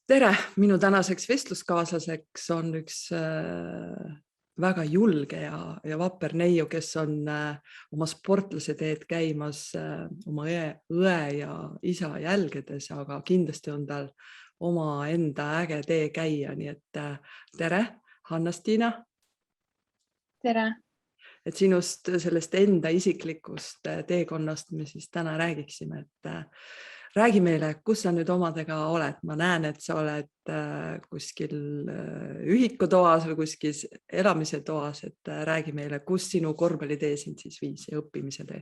Tere! Minu tänaseks vestluskaaslaseks on üks väga julge ja vapper neiu, kes on oma sportlase teed käimas oma õe ja isa jälgedes, aga kindlasti on tal oma enda äge tee käia. Nii et tere, Hanna-Stiina! Tere! Et sinust sellest enda isiklikust teekonnast me siis täna räägiksime, räägi meile, kus sa nüüd omadega oled. Ma näen, et sa oled kuskil ühikutoas või kuskil elamise toas, et räägi meile, kus sinu korvpallitee sind siis viis ja õppimise tee.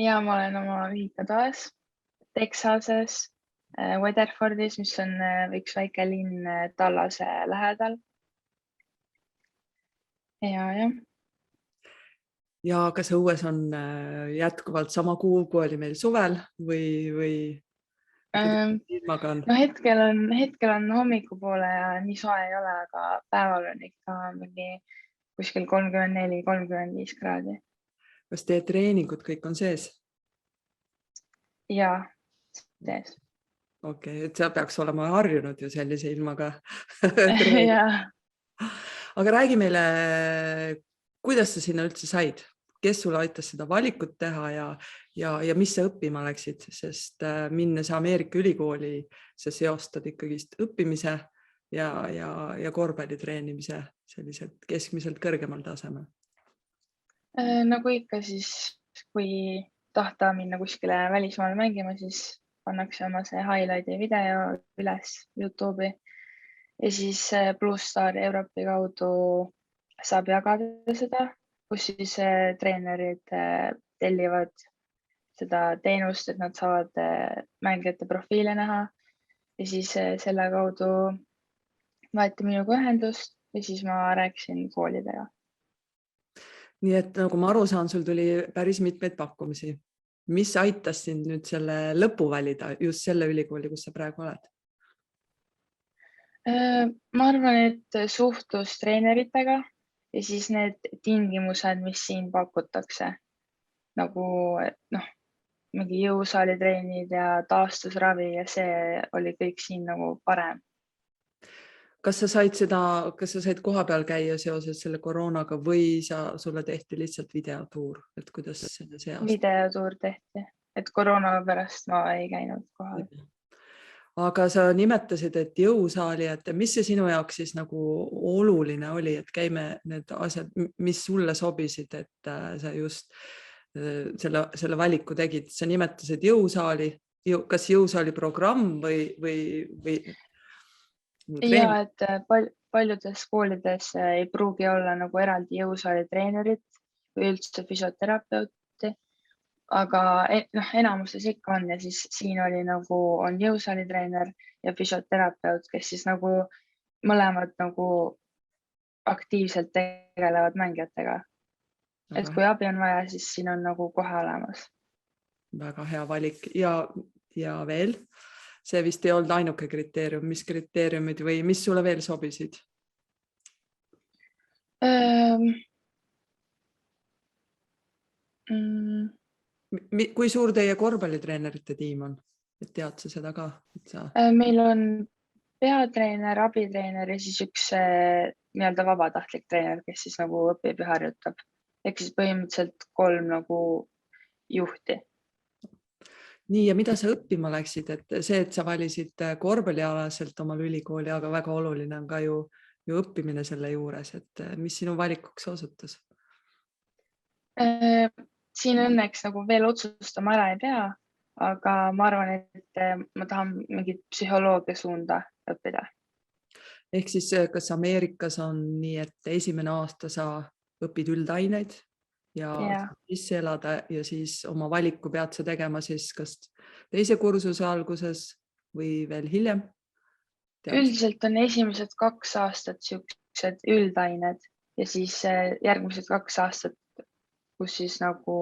Ja ma olen oma ühikutoas Texases, Weatherfordis, mis on üks väike linn Tallase lähedal. Ja kas õues on jätkuvalt sama kuum, kui oli meil suvel või ilmaga on? No hetkel on hommikupoole ja nii soe ei ole, aga päeval on ikka mingi kuskil 34-35 kraadi. Kas teie treeningud kõik on sees? Ja, sees. Okei, et sa peaks olema harjunud ju sellise ilmaga. Ja. Aga räägi meile, kuidas sa sinna üldse said? Kes sulle aitas seda valikut teha ja mis sa õppima läksid? Sest minnes Ameerika ülikooli, sa seostad ikkagist õppimise ja korvpalli treenimise selliselt keskmiselt kõrgemal tasemel. Nagu ikka siis, kui tahta minna kuskile välismaale mängima, siis pannakse oma see highlighti video üles YouTube'i ja siis Bluestar Europe'i kaudu saab jagada seda, kus siis treenerid tellivad seda teenust, et nad saavad mängijate profiile näha ja siis selle kaudu võeti minuga ühendust ja siis ma rääkisin koolidega. Nii et nagu ma aru saan, sul tuli päris mitmeid pakkumisi. Mis aitas sind nüüd selle lõpu valida just selle ülikooli, kus sa praegu oled? Ma arvan, et suhtlus treeneritega ja siis need tingimused, mis siin pakutakse, nagu mingi jõusaalitreenid ja taastusravi ja see oli kõik siin nagu parem. Kas sa said koha peal käia seoses selle koroonaga või sulle tehti lihtsalt videotuur? Et kuidas see aasta? Videotuur tehti, et koroona pärast ma ei käinud kohal. Aga sa nimetasid, et jõusaali, et mis see sinu jaoks siis nagu oluline oli, et käime need asjad, mis sulle sobisid, et sa just selle valiku tegid. Sa nimetasid jõusaali, kas jõusaali programm või? Ja, et paljudes koolides ei pruugi olla nagu eraldi jõusaali treenerit või üldse füsioterapeuti, aga enamuses ikka on ja siis siin oli nagu on jõusaali treener ja füsioterapeut, kes siis nagu mõlemad nagu aktiivselt tegelevad mängijatega. Et kui abi on vaja, siis siin on nagu kohe olemas. Väga hea valik ja veel? See vist ei olnud ainuke kriteerium, mis kriteeriumid või mis sulle veel sobisid? Kui suur teie korvpallitreenerite tiim on? Et tead sa seda ka? Meil on peatreener, abitreener ja siis üks nii-öelda vabatahtlik treener, kes siis nagu õpib ja harjutab. Ehk siis põhimõtteliselt 3 nagu juhti. Nii, ja mida sa õppima läksid? Et see, et sa valisid korvpallialaselt omal ülikooli, aga väga oluline on ka ju õppimine selle juures. Et mis sinu valikuks osutus? Siin õnneks nagu veel otsustama ära ei pea, aga ma arvan, et ma tahan mingit psühholoogia suunda õppida. Ehk siis kas Ameerikas on nii, et esimene aasta sa õpid üldaineid ja sisse elada ja siis oma valiku pead sa tegema siis kas teise kursuse alguses või veel hiljem? Üldiselt on esimesed 2 aastat siuksed üldained ja siis järgmised 2 aastat, kus siis nagu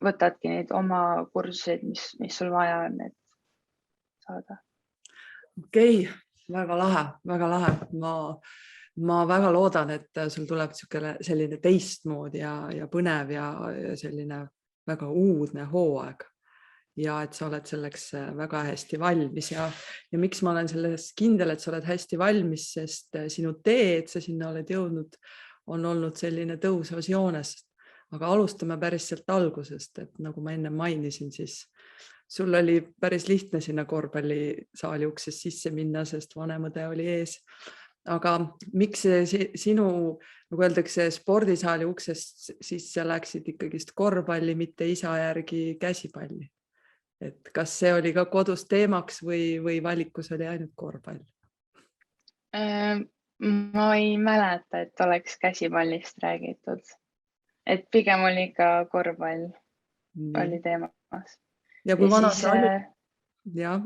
võtadki neid oma kursuseid, mis sul vaja on, et saada. Okei, väga lahe. Ma väga loodan, et sul tuleb selline teistmoodi ja põnev ja selline väga uudne hooaeg. ja et sa oled selleks väga hästi valmis ja miks ma olen selles kindel, et sa oled hästi valmis, sest sinu tee, et sa sinna oled jõudnud, on olnud selline tõusvas joones. Aga alustame päris sealt algusest, et nagu ma enne mainisin, siis sul oli päris lihtne sinna korvpallisaali uksest sisse minna, sest vanem õde oli ees. Aga miks sinu, nagu öeldakse, spordisaali uksest siis sa läksid ikkagist korvpalli, mitte isa järgi käsipalli? Et kas see oli ka kodus teemaks või valikus oli ainult korvpall? Ma ei mäleta, et oleks käsipallist räägitud. Et pigem oli ikka korvpall oli teemas. Ja kui vana sa olid? Jah,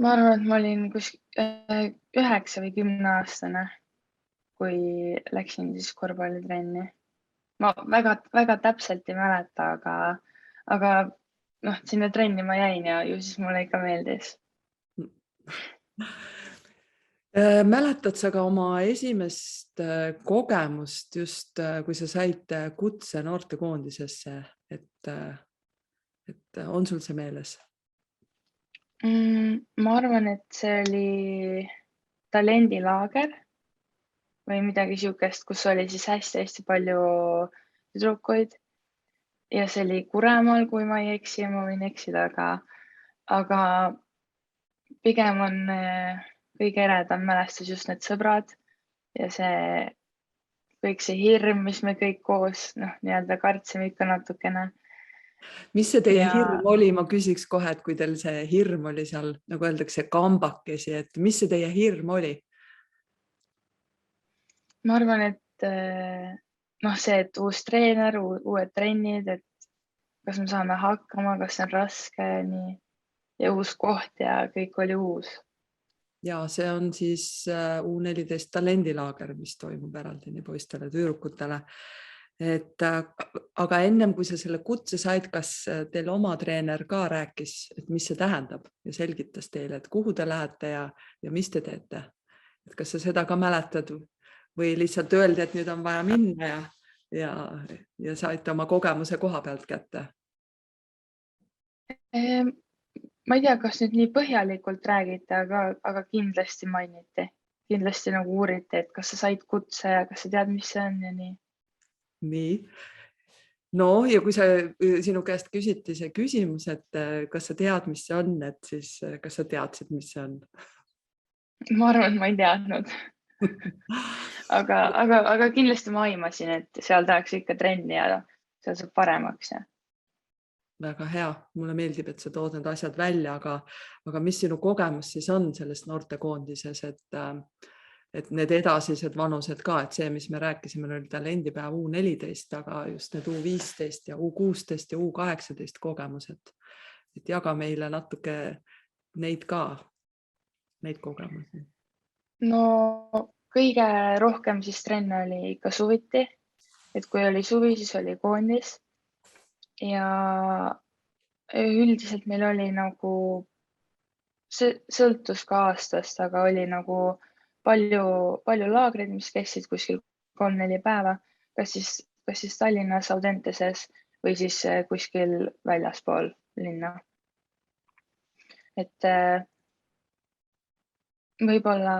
ma arvan, et ma olin 9 või 10 aastane, kui läksin siis korvpallitrenni. Ma väga täpselt ei mäleta, aga sinna trenni ma jäin ja ju siis mulle ikka meeldis. Mäletad sa ka oma esimest kogemust just, kui sa said kutse noortekoondisesse, et on sul see meeles? Ma arvan, et see oli talendilaager või midagi siukest, kus oli siis hästi-hästi palju tüdrukuid ja see oli Kuremaal, kui ma ei eksi, ma võin eksida, aga pigem on kõige eredam mälestus just need sõbrad ja kõik see hirm, mis me kõik koos nii-öelda kartsime ikka natukene. Mis see teie hirm oli? Ma küsiks kohe, et kui teil see hirm oli seal, nagu öeldakse, kambakesi, et mis see teie hirm oli? Ma arvan, et see, et uus treener, uued trennid, et kas me saame hakkama, kas see on raske nii ja uus koht ja kõik oli uus. Ja see on siis U14 talendilaager, mis toimub eraldi nii poistele ja tüdrukutele. Aga ennem kui sa selle kutse said, kas teil oma treener ka rääkis, et mis see tähendab ja selgitas teile, et kuhu te lähete ja mis te teete? Et kas sa seda ka mäletad või lihtsalt öeldi, et nüüd on vaja minna ja saite oma kogemuse koha pealt kätte? Ma ei tea, kas nüüd nii põhjalikult räägite, aga kindlasti mainiti. Kindlasti nagu uuriti, et kas sa said kutse ja kas sa tead, mis see on ja nii. Nii. No ja kui sinu käest küsiti see küsimus, et kas sa tead, mis see on, et siis kas sa teadsid, mis see on? Ma arvan, et ma ei teadnud. aga kindlasti ma aimasin, et seal tehakse ikka trenni ja seal saab paremaks. Väga hea. Mulle meeldib, et sa tood need asjad välja, aga mis sinu kogemus siis on selles noortekoondises, et need edasised vanused ka, et see, mis me rääkisime, oli talendipäev U14, aga just need U15 ja U16 ja U18 kogemused. Et jaga meile natuke neid kogemusi. No kõige rohkem siis trenne oli ikka suviti, et kui oli suvi, siis oli koondis ja üldiselt meil oli nagu, see sõltus ka aastast, aga oli nagu palju laagreid, mis kestsid kuskil 3-4 päeva, kas siis Tallinnas Audenteses või siis kuskil väljaspool linna. Et võib-olla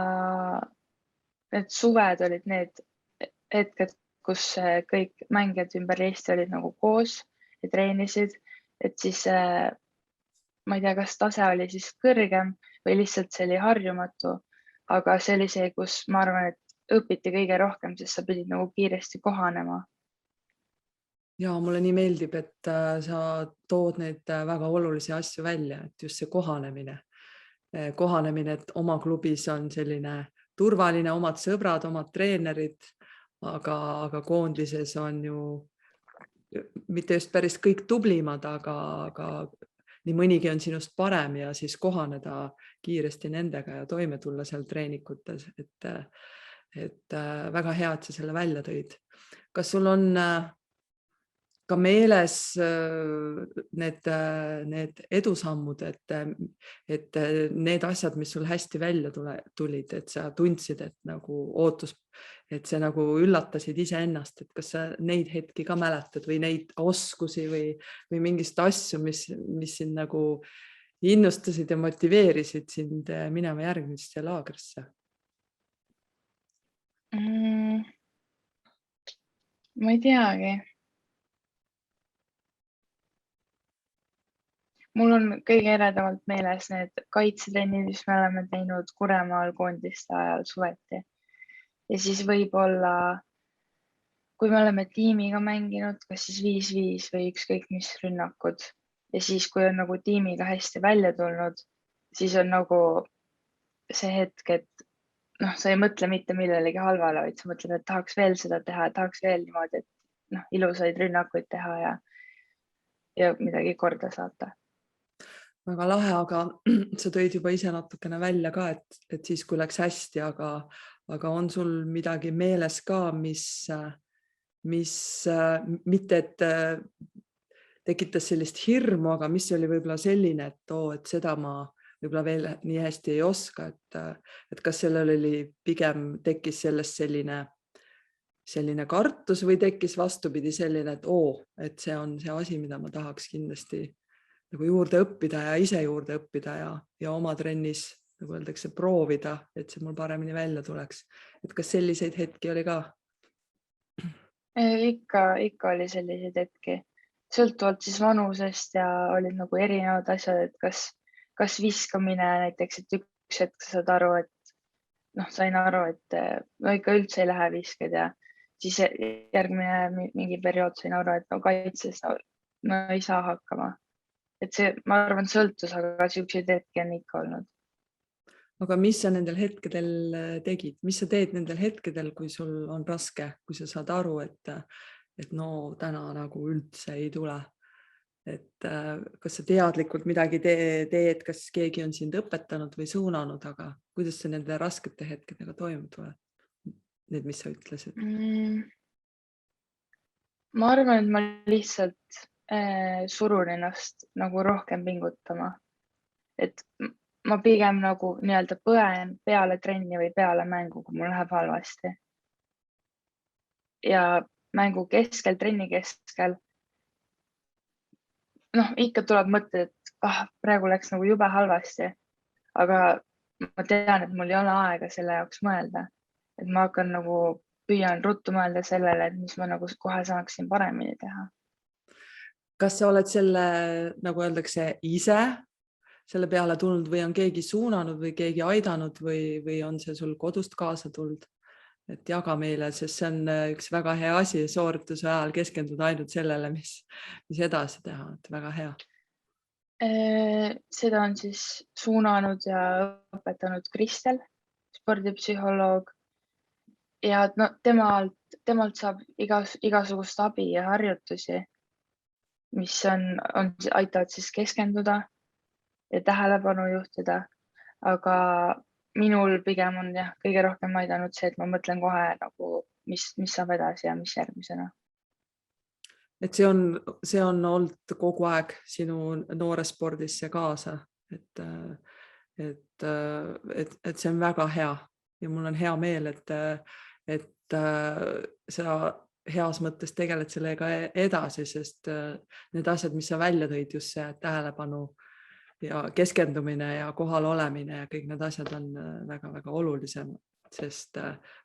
need suved olid need hetked, kus kõik mängijad ümber Eesti olid nagu koos ja treenisid, et siis ma ei tea, kas tase oli siis kõrgem või lihtsalt see oli harjumatu, aga see oli see, kus ma arvan, et õpiti kõige rohkem, sest sa pidid nagu kiiresti kohanema. Ja mulle nii meeldib, et sa tood neid väga olulisi asju välja, et just see kohanemine, et oma klubis on selline turvaline, omad sõbrad, omad treenerid, aga koondises on ju mitte just päris kõik tublimad, aga nii mõnigi on sinust parem ja siis kohaneda kiiresti nendega ja toime tulla seal treenikutes, et väga hea, et sa selle välja tõid. Kas sul on ka meeles need edusammud, et need asjad, mis sul hästi välja tulid, et sa tundsid, et nagu ootus, et see nagu üllatasid iseennast, et kas sa neid hetki ka mäletad või neid oskusi või mingist asju, mis sind nagu innustasid ja motiveerisid sind minema järgmisse laagrisse? Ma ei teagi. Mul on kõige eredamalt meeles need kaitsetrennid, mis me oleme teinud Kuremaal koondiste ajal suveti. Ja siis võib-olla, kui me oleme tiimiga mänginud, kas siis 5-5 või ükskõik mis rünnakud. Ja siis, kui on nagu tiimiga hästi välja tulnud, siis on nagu see hetk, et sa ei mõtle mitte millelegi halvale, vaid sa mõtled, et tahaks veel seda teha, tahaks veel niimoodi, et ilusaid rünnakuid teha ja midagi korda saata. Väga lahe, aga sa tõid juba ise natukene välja ka, et siis kui läks hästi, aga on sul midagi meeles ka, mis mitte, et tekitas sellist hirmu, aga mis oli võib-olla selline, et seda ma võib-olla veel nii hästi ei oska, et kas sellel oli pigem tekkis sellest selline kartus või tekkis vastupidi selline, et see on see asi, mida ma tahaks kindlasti nagu juurde õppida ja ise juurde õppida ja oma trennis, nagu öeldakse, proovida, et see mul paremini välja tuleks. Et kas selliseid hetki oli ka? Ikka oli selliseid hetki. Sõltuvalt siis vanusest ja olid nagu erinevad asjad, et kas viskamine näiteks, et üks hetk sa saad aru, et sain aru, et ikka üldse ei lähe visked ja siis järgmine mingi periood sain aru, et kaitses ei saa hakkama. Et see, ma arvan, sõltus, aga siukseid hetki on ikka olnud. Aga mis sa nendel hetkedel tegid? Mis sa teed nendel hetkedel, kui sul on raske, kui sa saad aru, et täna nagu üldse ei tule? Et kas sa teadlikult midagi teed, kas keegi on sind õpetanud või suunanud, aga kuidas sa nende raskete hetkedega toime tuled? Need, mis sa ütlesid? Ma arvan, et ma lihtsalt surun ennast nagu rohkem pingutama. Et ma pigem nagu nii-öelda põen peale trenni või peale mängu, kui mul läheb halvasti. Ja mängu keskel, trenni keskel, ikka tuleb mõte, et praegu läks nagu jube halvasti, aga ma tean, et mul ei ole aega selle jaoks mõelda. Et ma hakkan nagu püüan ruttu mõelda sellele, et mis ma nagu kohe saaksin paremini teha. Kas sa oled selle, nagu öeldakse, ise selle peale tulnud või on keegi suunanud või keegi aidanud või on see sul kodust kaasa tulnud? Et jaga meile, sest see on üks väga hea asi soorituse ajal keskenduda ainult sellele, mis edasi teha. Et väga hea. Seda on siis suunanud ja õpetanud Kristel, spordipsühholoog. Ja temalt saab igasugust abi ja harjutusi, mis aitavad siis keskenduda ja tähelepanu juhtida. Aga minul pigem on kõige rohkem aidanud see, et ma mõtlen kohe nagu, mis saab edasi ja mis järgmisena. Et see on olnud kogu aeg sinu noorespordisse kaasa, et see on väga hea ja mul on hea meel, et sa heas mõttes tegeled sellega edasi, sest need asjad, mis sa välja tõid, just see tähelepanu ja keskendumine ja kohal olemine ja kõik need asjad on väga-väga olulisem, sest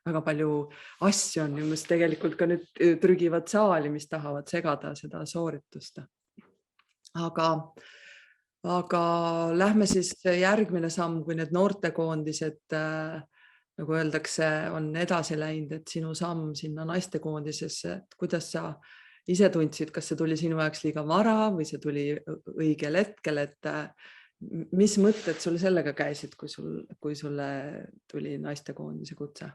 väga palju asju on ju, mis tegelikult ka nüüd trügivad saali, mis tahavad segada seda sooritust. Aga lähme siis järgmine samm, kui need noortekoondised, nagu öeldakse, on edasi läinud, et sinu samm sinna naistekoondisesse, et kuidas sa ise tundsid, kas see tuli sinu jaoks liiga vara või see tuli õigel hetkel, et mis mõtted sul sellega käisid, kui sulle tuli naistekoondise kutse?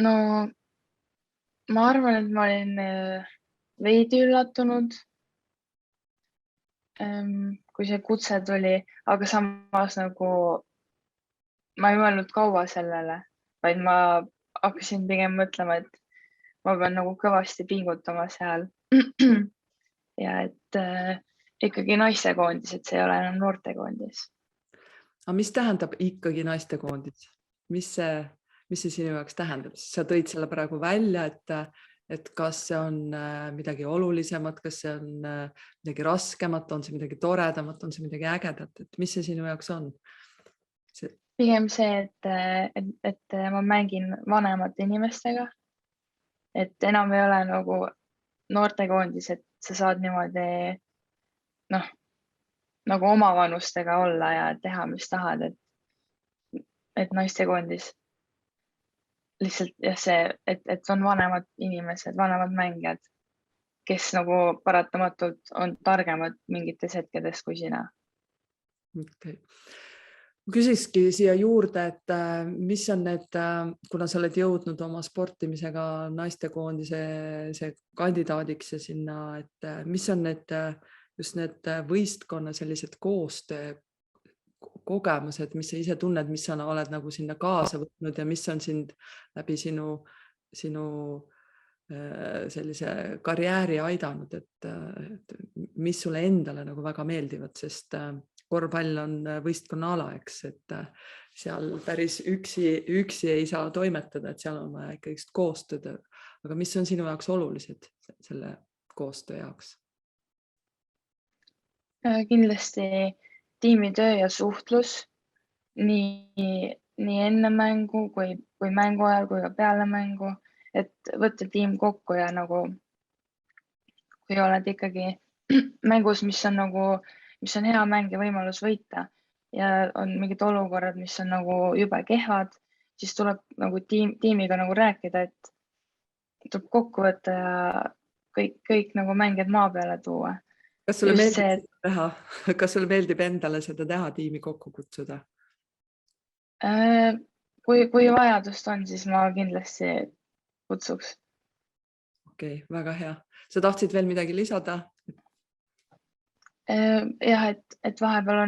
No ma arvan, et ma olin veidi üllatunud, kui see kutse tuli, aga samas nagu ma ei mõelnud kaua sellele, vaid ma hakkasin pigem mõtlema, et ma pean nagu kõvasti pingutama seal. Ja et ikkagi naistekoondis, et see ei ole enam noortekoondis. Aga mis tähendab ikkagi naistekoondis? Mis see sinu jaoks tähendab? Sa tõid selle praegu välja, et kas see on midagi olulisemat, kas see on midagi raskemat, on see midagi toredamat, on see midagi ägedat, et mis see sinu jaoks on? Pigem see, et ma mängin vanemate inimestega, et enam ei ole nagu noortekoondis, et sa saad niimoodi nagu oma vanustega olla ja teha, mis tahad, et naistekoondis lihtsalt jah, see, et on vanemad inimesed, vanemad mängijad, kes nagu paratamatult on targemad mingites hetkedes kui sina. Okay. Ma küsikski siia juurde, et mis on need, kuna sa oled jõudnud oma sportimisega naistekoondise kandidaadiks ja sinna, et mis on just need võistkonna sellised koostöö kogemused, mis sa ise tunned, mis sa oled nagu sinna kaasa võtnud ja mis on sind läbi sinu sellise karjääri aidanud, et mis sulle endale nagu väga meeldivad, sest korvpall on võistkonnaala, eks, et seal päris üksi ei saa toimetada, et seal on vaja ikka koostööd. Aga mis on sinu jaoks olulised selle koostöö jaoks? Kindlasti tiimitöö ja suhtlus nii enne mängu kui mängu ajal kui ka peale mängu, et võtta tiim kokku ja nagu kui oled ikkagi mängus, mis on hea mäng ja võimalus võita ja on mingid olukorrad, mis on nagu jube kehvad, siis tuleb nagu tiimiga nagu rääkida, et tuleb kokku võtta ja kõik nagu mängijad maa peale tuua. Kas sulle meeldib seda teha? Kas sulle meeldib endale seda teha, tiimi kokku kutsuda? Kui vajadust on, siis ma kindlasti kutsuks. Okei, väga hea. Sa tahtsid veel midagi lisada? Jah, et vahepeal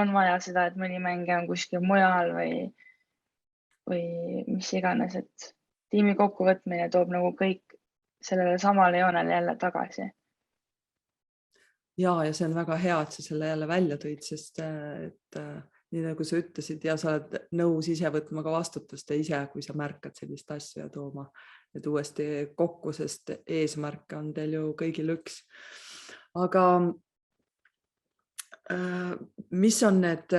on vaja seda, et mõni mängija on kuskil mujal või mis iganes, et tiimi kokkuvõtmine toob nagu kõik sellele samale joonele jälle tagasi. Ja see on väga hea, et sa selle jälle välja tõid, sest et nii nagu sa ütlesid ja sa oled nõus ise võtma ka vastutust ja ise, kui sa märkad sellist asja ja tooma et uuesti kokku, sest eesmärke on teil ju kõigil üks. Aga mis on need,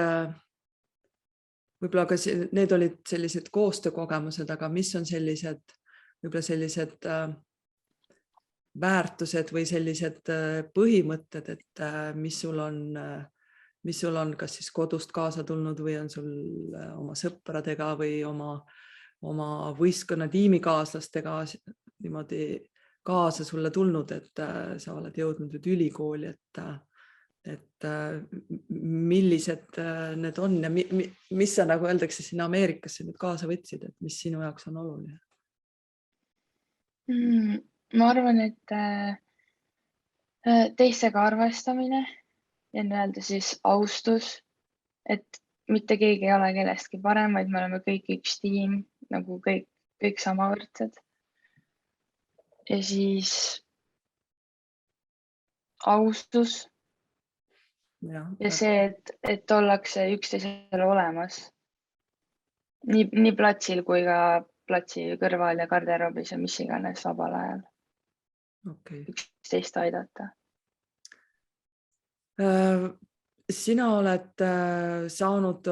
võib-olla ka need olid sellised koostöökogemused, aga mis on võib-olla sellised väärtused või sellised põhimõtted, et mis sul on kas siis kodust kaasa tulnud või on sul oma sõpradega või oma võistkonna tiimikaaslastega niimoodi kaasa sulle tulnud, et sa oled jõudnud nüüd ülikooli, et millised need on ja mis sa nagu öeldakse sinna Ameerikasse nüüd kaasa võtsid, et mis sinu jaoks on oluline? Ma arvan, et teistega arvestamine ja nii-öelda siis austus, et mitte keegi ei ole kellestki parem, vaid me oleme kõik üks tiim, nagu kõik samavõrdsed. Ja siis austus ja see, et ollakse üksteisele olemas nii platsil kui ka platsi kõrval ja garderoobis ja mis iganes vabal ajal. Üksteist aidata. Sina oled saanud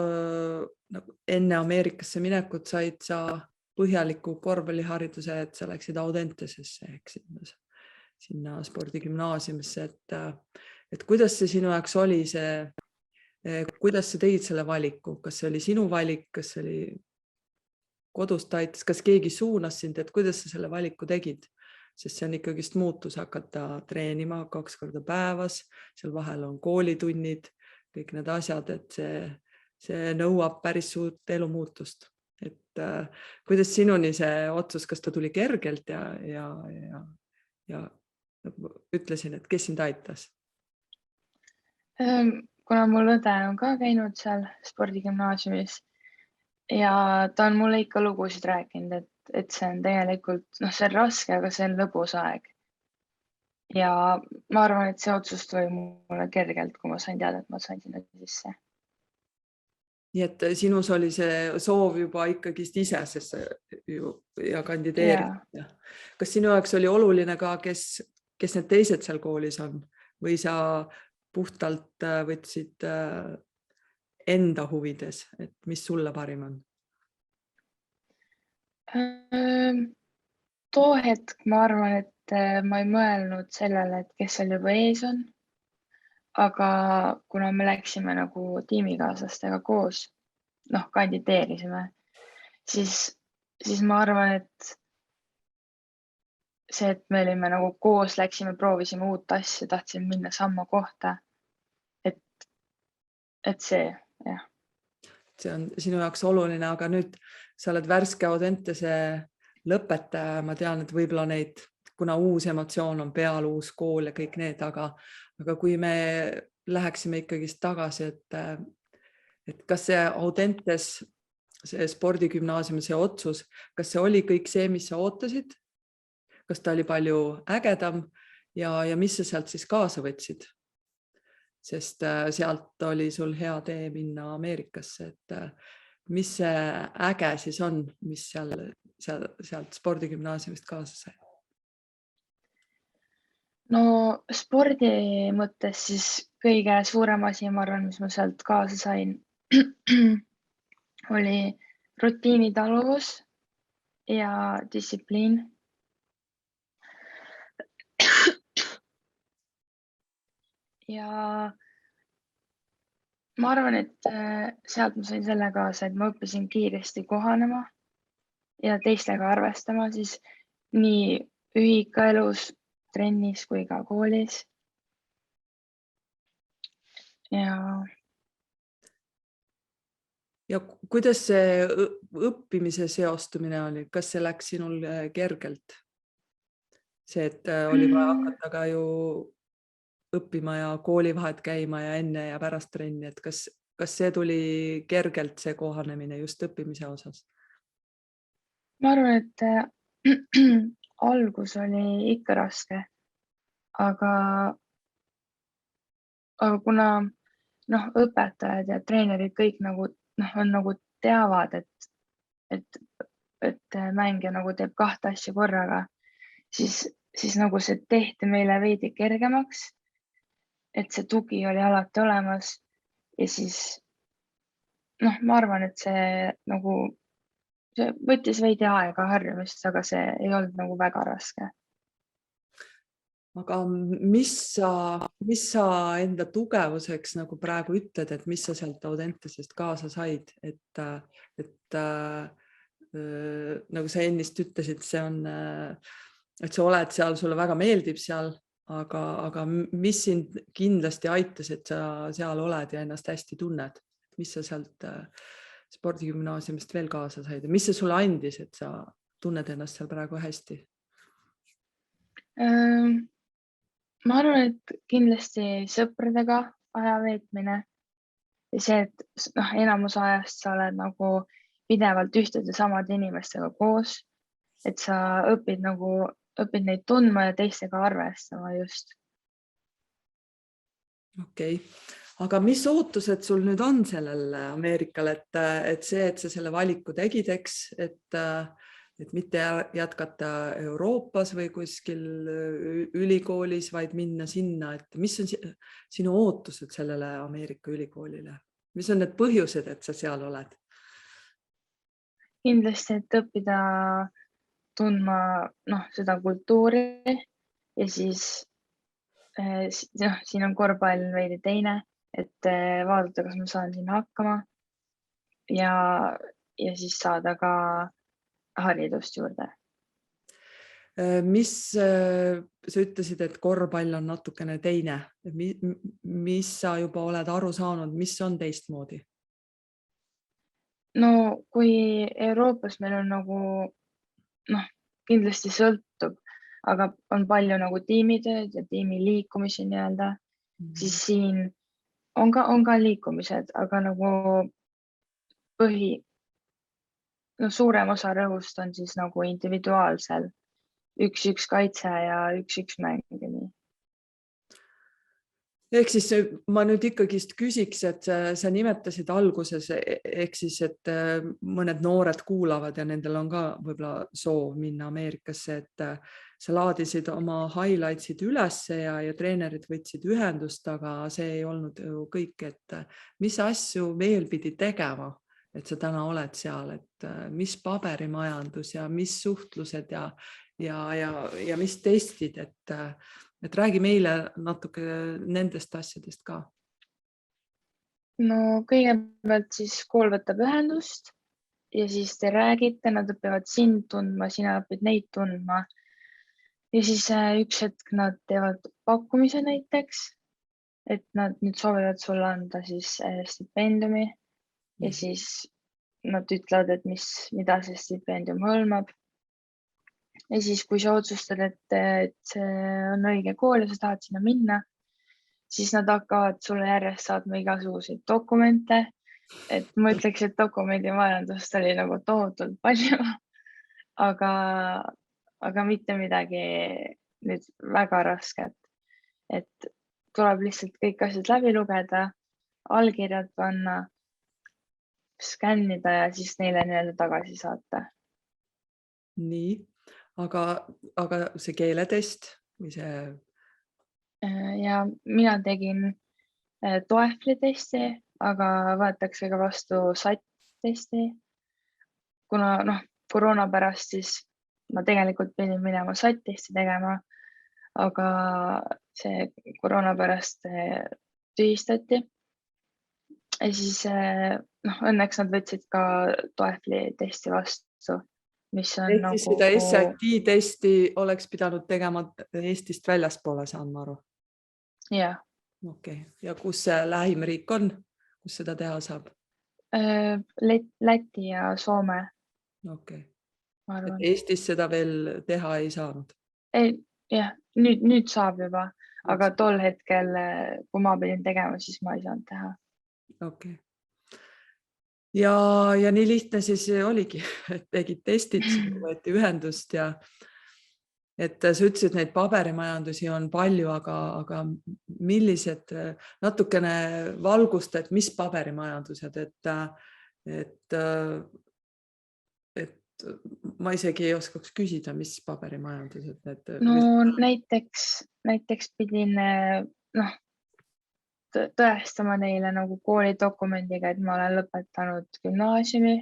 enne Ameerikasse minekut, said sa põhjaliku korvpallihariduse, et sa läksid Audentesesse ehk sinna spordigümnaasiumisse, et kuidas see sinu jaoks oli kuidas sa tegid selle valiku, kas see oli sinu valik, kas see oli kodust aitas, kas keegi suunas sind, et kuidas sa selle valiku tegid, sest see on ikkagist muutus hakata treenima 2 korda päevas, seal vahel on koolitunnid, kõik need asjad, et see nõuab päris suurt elumuutust. Et kuidas sinuni see otsus, kas ta tuli kergelt ja ütlesin, et kes sind aitas? Kuna mul õde on ka käinud seal spordigümnaasiumis ja ta on mulle ikka lugusid rääkinud, et see on tegelikult, see on raske, aga see on lõbus aeg. Ja ma arvan, et see otsus tuli mulle kergelt, kui ma sain teada, et ma sain sinna sisse. Nii et sinus oli see soov juba ikkagist ise ja kandideerida. Kas sinu jaoks oli oluline ka, kes need teised seal koolis on või sa puhtalt võtsid enda huvides, et mis sulle parim on? Too hetk ma arvan, et ma ei mõelnud sellele, et kes seal juba ees on. Aga kuna me läksime nagu tiimikaaslastega koos, kandideerisime, siis ma arvan, et see, et me olime nagu koos, läksime, proovisime uut asja, tahtsime minna samma kohta. Et see, jah. See on sinu jaoks oluline, aga nüüd sa oled värske Audentese lõpetaja. Ma tean, et võib-olla neid, kuna uus emotsioon on peal, uus kool ja kõik need, aga kui me läheksime ikkagist tagasi, et kas see Audentes, see spordigümnaasiumi, see otsus, kas see oli kõik see, mis sa ootasid? Kas ta oli palju ägedam ja mis sa sealt siis kaasa võtsid? Sest sealt oli sul hea tee minna Ameerikasse, et mis see äge siis on, mis sealt spordigümnaasiumist kaasa sai? No spordi mõttes siis kõige suurem asi, ma arvan, mis ma sealt kaasa sain, oli rutiinitaluvus ja distsipliin. Ja ma arvan, et sealt ma sain selle kaasa, et ma õppisin kiiresti kohanema ja teistega arvestama siis nii ühikaelus, trennis kui ka koolis. Ja kuidas see õppimise seostumine oli? Kas see läks sinul kergelt? See, et oli vaja hakata ka ju õppima ja koolivahet käima ja enne ja pärast trenni, et kas see tuli kergelt, see kohanemine just õppimise osas? Ma arvan, et algus oli ikka raske, aga kuna õpetajad ja treenerid kõik on teavad, et mängija teeb kahte asja korraga, siis see tehti meile veidi kergemaks, et see tugi oli alati olemas ja siis ma arvan, et see võttis veidi aega harjumist, aga see ei olnud väga raske. Aga mis sa enda tugevuseks praegu ütled, et mis sa sealt Audentesest kaasa said, et nagu sa ennist ütlesid, see on, et sa oled seal, sulle väga meeldib seal, aga mis sind kindlasti aitas, et sa seal oled ja ennast hästi tunned? Mis sa sealt spordigümnaasiumist veel kaasa said ja mis see sulle andis, et sa tunned ennast seal praegu hästi? Ma arvan, et kindlasti sõpradega aja veetmine ja see, et enamus ajast sa oled pidevalt ühtede samade inimestega koos, et sa õpid neid tundma ja teistega arvestama just. Okei. Aga mis ootused sul nüüd on sellel Ameerikal, et see, et sa selle valiku tegid, eks, et mitte jätkata Euroopas või kuskil ülikoolis, vaid minna sinna, et mis on sinu ootused sellele Ameerika ülikoolile? Mis on need põhjused, et sa seal oled? Kindlasti, et õppida tundma seda kultuuri ja siis siin on korvpall veidi teine, et vaadata, kas ma saan siin hakkama ja siis saada ka haridust juurde. Mis sa ütlesid, et korvpall on natukene teine, mis sa juba oled aru saanud, mis on teistmoodi? No kui Euroopas meil on kindlasti sõltub, aga on palju tiimitööd ja tiimi liikumisi nii-öelda, siis siin on ka liikumised, aga no suurem osa rõhust on siis nagu individuaalsel 1-1 kaitse ja 1-1 mängimine. Ehk siis ma nüüd ikkagist küsiks, et sa nimetasid alguses, ehk siis, et mõned noored kuulavad ja nendel on ka võib-olla soov minna Ameerikasse, et sa laadisid oma highlightsid ülesse ja treenerid võtsid ühendust, aga see ei olnud ju kõik, et mis asju veel pidi tegema, et sa täna oled seal, et mis paberimajandus ja mis suhtlused ja mis testid, et räägi meile natuke nendest asjadest ka. No kõigepealt siis kool võtab ühendust ja siis te räägite, nad õpivad sind tundma, sina õpid neid tundma. Ja siis üks hetk nad teevad pakkumise näiteks, et nad nüüd soovivad sulle anda siis stipendiumi ja siis nad ütlevad, et mida see stipendium hõlmab. Ja siis, kui sa otsustad, et see on õige kool ja sa tahad sinna minna, siis nad hakkavad sulle järjest saatma igasuguseid dokumente. Et ma ütleks, et dokumendimajandust oli nagu tohutult palju, aga mitte midagi nüüd väga rasket. Et tuleb lihtsalt kõik asjad läbi lugeda, allkirjad panna, skännida ja siis neile nii-öelda tagasi saata. Nii, aga see keeletest või see? Ja mina tegin TOEFL-i testi, aga võetakse ka vastu SAT-testi. Kuna koroona pärast siis ma tegelikult pidin minema SAT-testi tegema, aga see koroona pärast tühistati. Ja siis õnneks nad võtsid ka TOEFL-i testi vastu, mis on Ehk siis seda SAT-testi oleks pidanud tegema Eestist väljaspoole, saan ma aru? Jah. Okei. Ja kus see lähim riik on, kus seda teha saab? Läti ja Soome. Okei. Ma arvan. Eestis seda veel teha ei saanud? Jah, nüüd saab juba, aga tol hetkel, kui ma pidin tegema, siis ma ei saanud teha. Okei. Ja nii lihtne siis oligi, et tegid testid, võeti ühendust ja et sa ütlesid, neid paberimajandusi on palju, aga millised natukene valgustad, mis paberimajandused, et ma isegi ei oskaks küsida, mis paberimajandused. No näiteks pidin tõestama neile nagu koolidokumendiga, et ma olen lõpetanud gümnaasiumi.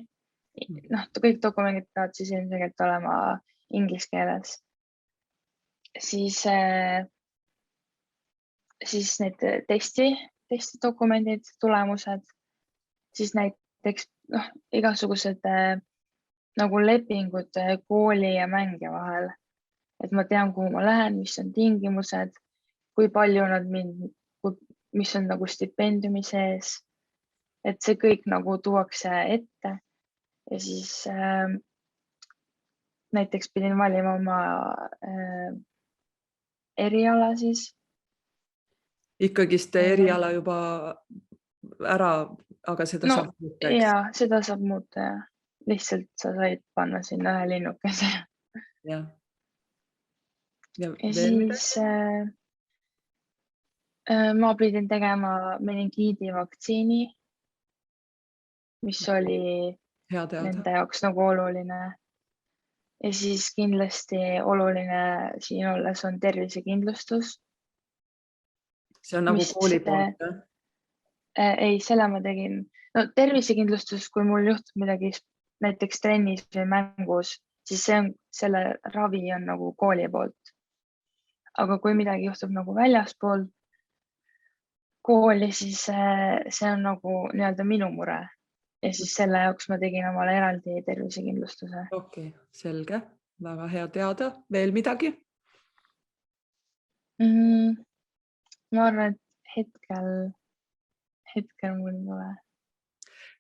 Kõik dokumendid peavad siis ilmselgelt olema inglise keeles. Siis need testidokumendid, tulemused, siis näiteks igasugused nagu lepingud kooli ja mängija vahel. Et ma tean, kuhu ma lähen, mis on tingimused, kui palju nad mis on nagu stipendiumi sees. Et see kõik nagu tuuakse ette ja siis näiteks pidin valima oma eriala siis. Ikkagist eriala juba ära, aga seda saab muuta, eks? Jaa, seda saab muuta ja lihtsalt sa said panna sinna ühe linnukese. Ja siis ma pidin tegema meningiidivaktsiini, mis oli nende jaoks nagu oluline. Ja siis kindlasti oluline siin olles on tervisekindlustus. See on nagu kooli poolt, jah? Ei, selle ma tegin. No tervisekindlustus, kui mul juhtub midagi näiteks trennis või mängus, siis selle ravi on nagu kooli poolt. Aga kui midagi juhtub nagu väljaspool kooli, siis see on nagu nii-öelda minu mure. Ja siis selle jaoks ma tegin omale eraldi tervisekindlustuse. Okei, selge. Väga hea teada. Veel midagi? Ma arvan, et hetkel mul ei ole.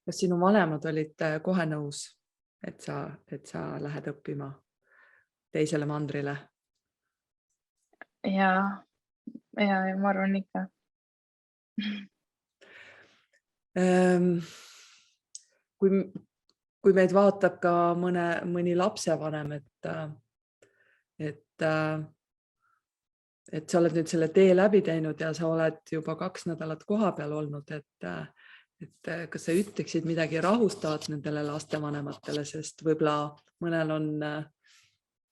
Kas sinu vanemad olid kohe nõus, et sa lähed õppima teisele mandrile? Ja ma arvan ikka. kui meid vaatab ka mõni lapsevanem, et sa oled nüüd selle tee läbi teinud ja sa oled juba 2 nädalat koha peal olnud, et kas sa ütleksid midagi rahustavat nendele lastevanematele, sest võib-olla mõnel on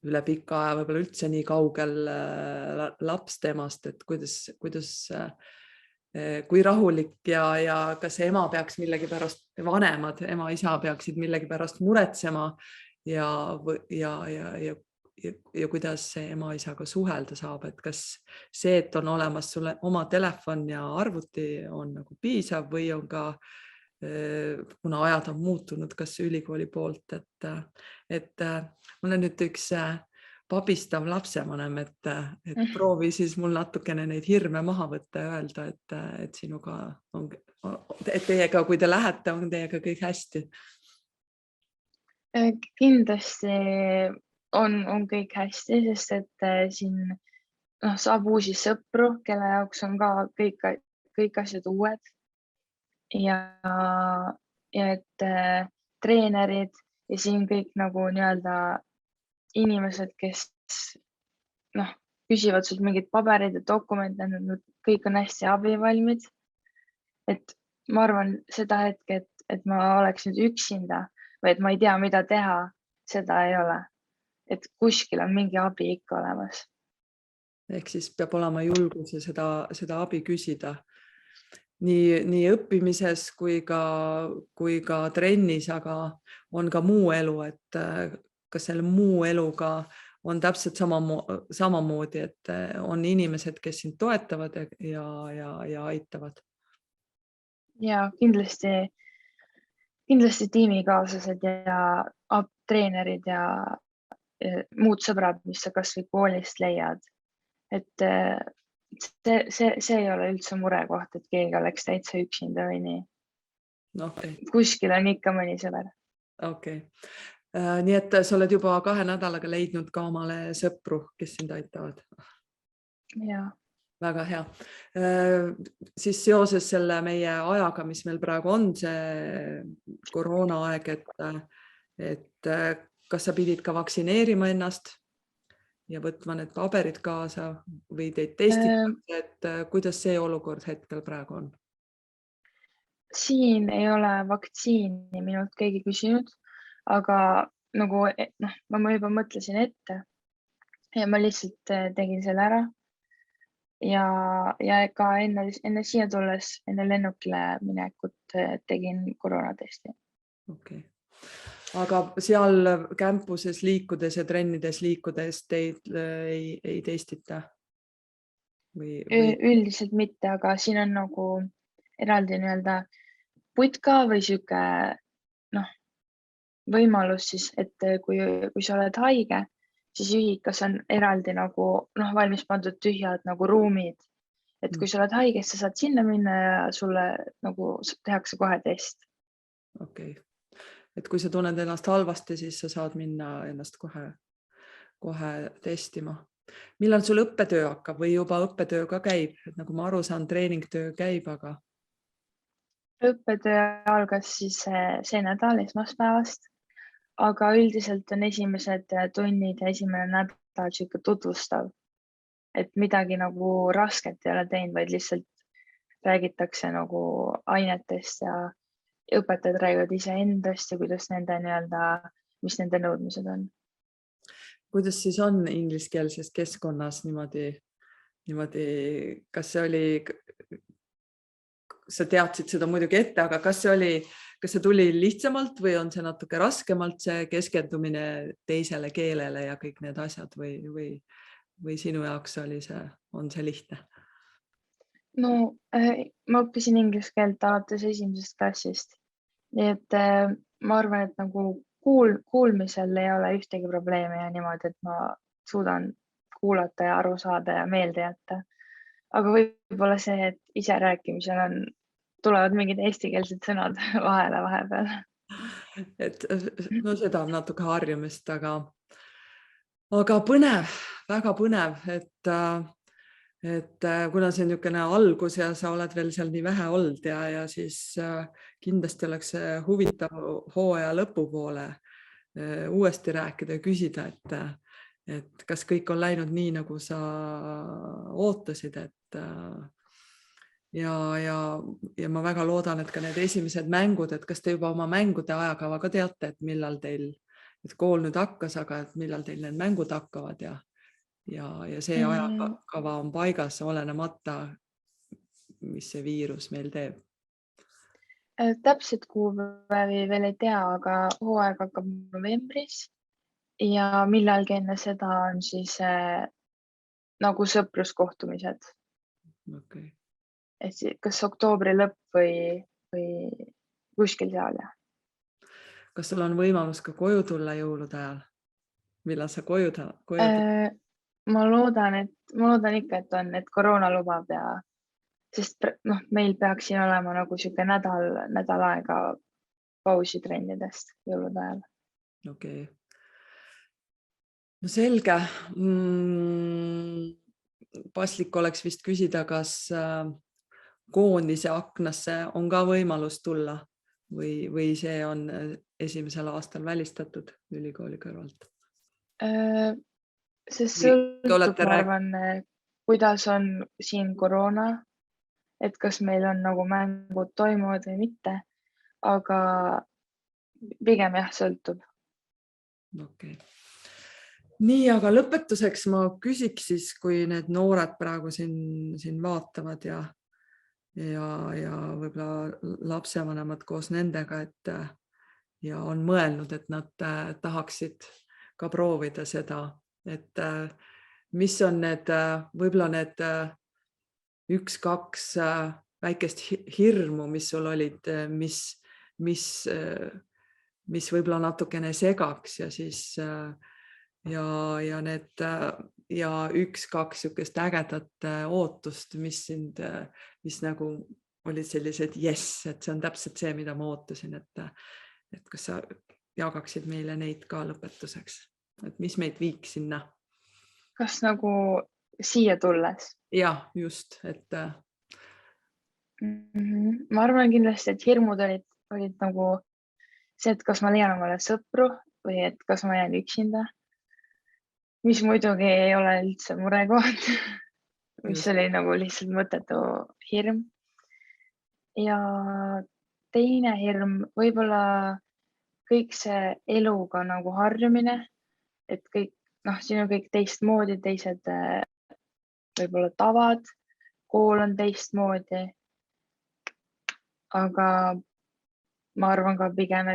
üle pika aja võib-olla üldse nii kaugel laps temast, et kui rahulik ja kas ema peaks millegipärast, vanemad, ema, isa peaksid millegipärast muretsema ja kuidas see ema isaga suhelda saab, et kas see, et on olemas sulle oma telefon ja arvuti on nagu piisav või on ka, kuna ajad on muutunud, kas ülikooli poolt, et mul on nüüd üks pabistav lapsevanem, et proovi siis mul natukene neid hirme maha võtta ja öelda, et sinuga on, et teiega, kui te lähete, on teiega kõik hästi. Kindlasti on kõik hästi, sest et siin saab uusi sõpru, kelle jaoks on ka kõik asjad uued ja et treenerid ja siin kõik nagu nii-öelda inimesed, kes küsivad sult mingid paberid ja dokumente, kõik on hästi abivalmid. Et ma arvan seda hetke, et ma oleks nüüd üksinda või et ma ei tea, mida teha, seda ei ole. Et kuskil on mingi abi ikka olemas. Ehk siis peab olema julgus ja seda abi küsida. Nii õppimises kui ka trennis, aga on ka muu elu, et kas selle muu eluga on täpselt samamoodi, et on inimesed, kes sind toetavad ja aitavad. Ja kindlasti tiimikaaslased ja treenerid ja muud sõbrad, mis sa kas või koolist leiad. Et see ei ole üldse murekoht, et keegi oleks täitsa üksinda või nii. Okay. Kuskil on ikka mõni sõber. Okay. Nii et sa oled juba 2 nädalaga leidnud ka omale sõpru, kes sind aitavad. Ja. Väga hea. Siis seoses selle meie ajaga, mis meil praegu on, see koroona aeg, et kas sa pidid ka vaktsineerima ennast ja võtma need paberid kaasa või teid testitakse, et kuidas see olukord hetkel praegu on? Siin ei ole vaktsiini minult keegi küsinud, aga nagu ma juba mõtlesin ette ja ma lihtsalt tegin selle ära. Ja ka enne siia tulles, enne lennukile minekut tegin koroonatesti. Okay. Aga seal campuses liikudes ja trennides liikudes teid ei testita? Üldiselt mitte, aga siin on nagu eraldi nii-öelda putka või siuke võimalus siis, et kui sa oled haige, siis ühikas on eraldi nagu valmis pandud tühjad nagu ruumid. Et kui sa oled haige, sa saad sinna minna ja sulle nagu tehakse kohe test. Okay. Et kui sa tunned ennast halvasti, siis sa saad minna ennast kohe testima. Millal sul õppetöö hakkab või juba õppetöö ka käib? Et nagu ma aru saan, treeningtöö käib, aga... Õppetöö algas siis see nädal esmaspäevast, aga üldiselt on esimesed tunnid ja esimene nädal siuke tutvustav. Et midagi nagu rasket ei ole teinud, vaid lihtsalt räägitakse nagu ainetest ja õpetajad räägivad iseendast ja kuidas mis nende nõudmised on. Kuidas siis on ingliskeelses keskkonnas niimoodi, kas see oli, sa teadsid seda muidugi ette, aga kas see tuli lihtsamalt või on see natuke raskemalt, see keskendumine teisele keelele ja kõik need asjad või sinu jaoks on see lihtne? No ma õppisin inglise keelt alates 1. klassist. Nii et ma arvan, et nagu kuulmisel ei ole ühtegi probleemi ja niimoodi, et ma suudan kuulata ja aru saada ja meelde jätta. Aga võib-olla see, et ise rääkimisel tulevad mingid eestikeelsed sõnad vahele vahepeal. Et no seda on natuke harjumist, aga põnev, väga põnev, et kuna see on niisugune algus ja sa oled veel seal nii vähe olnud ja siis kindlasti oleks huvitav hooaja lõpupoole uuesti rääkida ja küsida, et kas kõik on läinud nii, nagu sa ootasid, ja ma väga loodan, et ka need esimesed mängud, et kas te juba oma mängude ajakava ka teate, et millal teil, et kool nüüd hakkas, aga et millal teil need mängud hakkavad ja see ajakava on paigas, olenemata, mis see viirus meil teeb. Täpselt kuupäevi veel ei tea, aga hooaeg hakkab novembris ja millalgi enne seda on siis nagu sõpruskohtumised. Okay. Et kas oktoobri lõpp või kuskil seal, jah. Kas sul on võimalus ka koju tulla jõulude ajal? Millal sa koju tuled? Ma loodan ikka, et on, et koroona lubab ja sest meil peaks siin olema nagu siuke nädal aega pausi trennidest jõulude ajal. Okei. No selge. Paslik oleks vist küsida, kas koondise aknasse on ka võimalus tulla või see on esimesel aastal välistatud ülikooli kõrvalt? See sõltub, ma arvan, kuidas on siin koroona, et kas meil on nagu mängud toimuvad või mitte, aga pigem jah, sõltub. Okay. Nii, aga lõpetuseks ma küsiks siis, kui need noored praegu siin vaatavad ja võib-olla lapsevanemad koos nendega, ja on mõelnud, et nad tahaksid ka proovida seda, et mis on need, võib-olla need 1-2 väikest hirmu, mis sul olid, mis võib-olla natukene segaks ja siis ja 1-2 sükest ägedat ootust, mis nagu olid sellised jess, et see on täpselt see, mida ma ootasin, et kas sa jagaksid meile neid ka lõpetuseks, et mis meid viiks sinna? Kas nagu siia tulles? Jah, just, et ma arvan kindlasti, et hirmud olid nagu see, et kas ma leian omale sõpru või et kas ma jään üksinda, mis muidugi ei ole üldse murekoht, mis oli nagu lihtsalt mõttetu hirm. Ja teine hirm, võib-olla kõik see eluga nagu harjumine, et kõik, siin on kõik teistmoodi, teised võib-olla tavad, kool on teistmoodi, aga ma arvan ka pigem,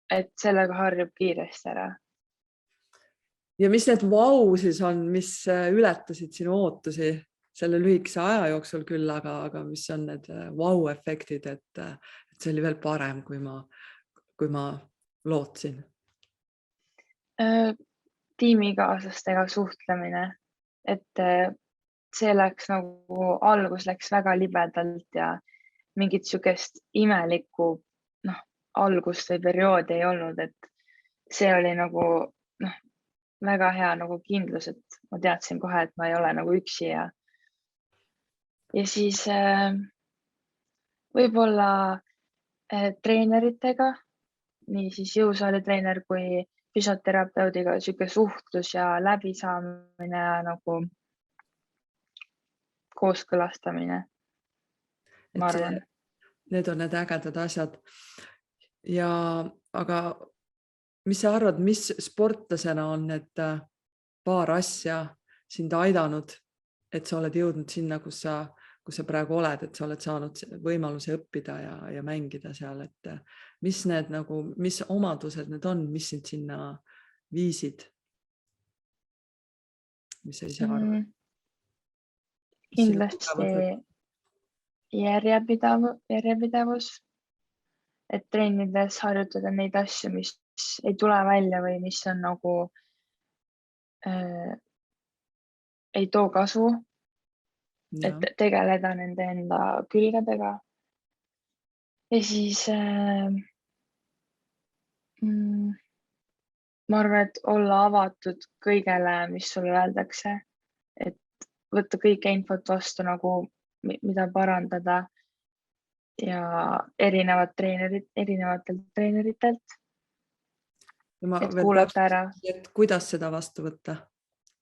et sellega harjub kiiresti ära. Ja mis need vau siis on, mis ületasid sinu ootusi selle lühikese aja jooksul küll, aga mis on need vau-efektid, et see oli veel parem, kui ma lootsin? Tiimikaaslastega suhtlemine, et see algus läks väga libedalt ja mingit sugust imelikku algust või perioodi ei olnud, et see oli nagu väga hea nagu kindlus, et ma teadsin kohe, et ma ei ole nagu üksi ja siis võib-olla treeneritega, nii siis jõusaali treener kui füsioterapeudiga sihuke suhtlus ja läbisaamine ja nagu kooskõlastamine, ma arvan. Need on need ägedad asjad. Aga mis sa arvad, mis sportlasena on need paar asja sind aidanud, et sa oled jõudnud sinna, kus sa praegu oled, et sa oled saanud võimaluse õppida ja mängida seal, et mis omadused need on, mis sind sinna viisid? Mis sa ise arvad? Kindlasti järjepidevus, et treenides harjutada neid asju, mis ei tule välja või mis on nagu ei too kasu, et tegeleda nende enda külgedega. Ja siis ma arvan, et olla avatud kõigele, mis sulle öeldakse, et võtta kõike infot vastu nagu, mida parandada ja erinevatelt treeneritelt, Ja ma et veel kuulata ära. et kuidas seda vastu võtta?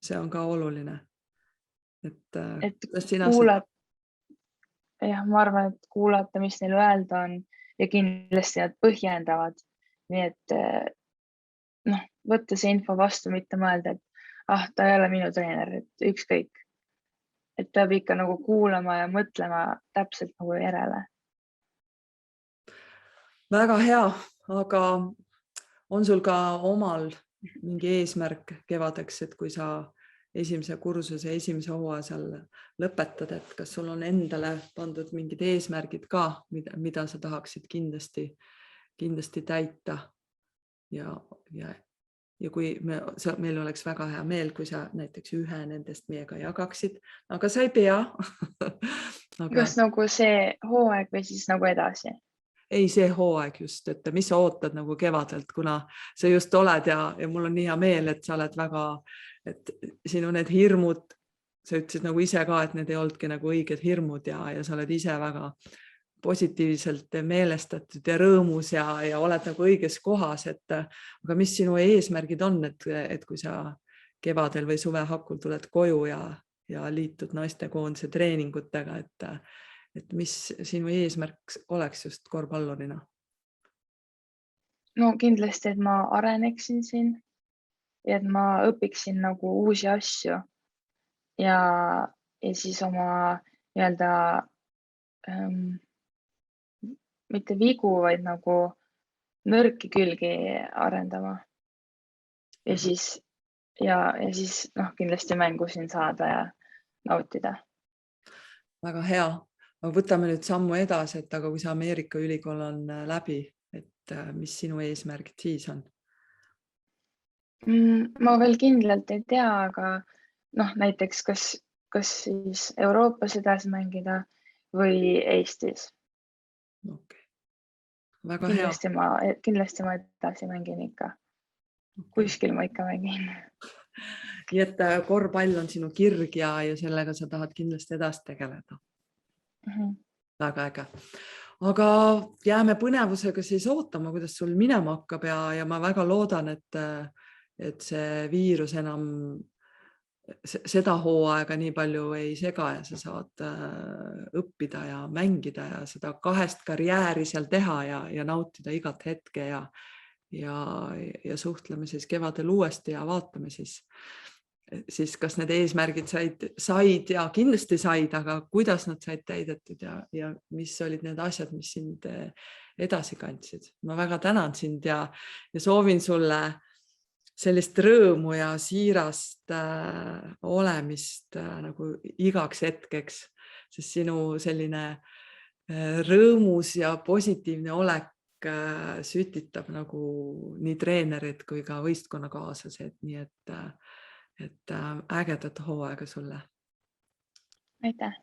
See on ka oluline. Et kuidas sina seda? Jah, ma arvan, et kuulata, mis neil öelda on ja kindlasti nad põhjendavad. Nii et võtta see info vastu, mitte mõelda, et ta ei ole minu treener, et ükskõik. Et peab ikka nagu kuulama ja mõtlema täpselt nagu järele. Väga hea, aga on sul ka omal mingi eesmärk kevadeks, et kui sa esimese kursuse, esimese hooaja seal lõpetad, et kas sul on endale pandud mingid eesmärgid ka, mida sa tahaksid kindlasti täita ja kui meil oleks väga hea meel, kui sa näiteks ühe nendest meiega jagaksid, aga sa ei pea. Kas nagu see hooaeg või siis nagu edasi? Ei, see hooaeg just, et mis sa ootad nagu kevadelt, kuna sa just oled ja mul on nii hea meel, et sa oled väga, et sinu need hirmud, sa ütlesid nagu ise ka, et need ei olnudki nagu õiged hirmud ja sa oled ise väga positiivselt meelestatud ja rõõmus ja oled nagu õiges kohas, aga mis sinu eesmärgid on, et kui sa kevadel või suve hakul tuled koju ja liitud naistekoondise treeningutega, et mis sinu eesmärk oleks just korvpallurina? No kindlasti, et ma areneksin siin ja et ma õpiksin nagu uusi asju ja siis oma nii-öelda mitte vigu, vaid nagu nõrki külgi arendama. Ja siis kindlasti mängu siin saada ja nautida. Väga hea. Võtame nüüd sammu edasi, et aga kui see Ameerika ülikool on läbi, et mis sinu eesmärgid siis on? Ma veel kindlalt ei tea, aga näiteks kas siis Euroopas edasi mängida või Eestis. Okay. Väga hea. Kindlasti ma edasi mängin ikka. Okay. Kuskil ma ikka mängin. Nii et korvpall on sinu kirg ja sellega sa tahad kindlasti edasi tegeleda. Väga äge. Aga jääme põnevusega siis ootama, kuidas sul minema hakkab ja ma väga loodan, et see viirus enam seda hooaega nii palju ei sega ja sa saad õppida ja mängida ja seda kahest karjääri seal teha ja nautida igat hetke ja suhtleme siis kevadel uuesti ja vaatame siis kas need eesmärgid said ja kindlasti said, aga kuidas nad said täidetud ja mis olid need asjad, mis sind edasi kandsid. Ma väga tänan sind ja soovin sulle sellist rõõmu ja siirast olemist nagu igaks hetkeks, sest sinu selline rõõmus ja positiivne olek sütitab nagu nii treenerid kui ka võistkonnakaaslased, nii et ägedat hooaega sulle. Aitäh!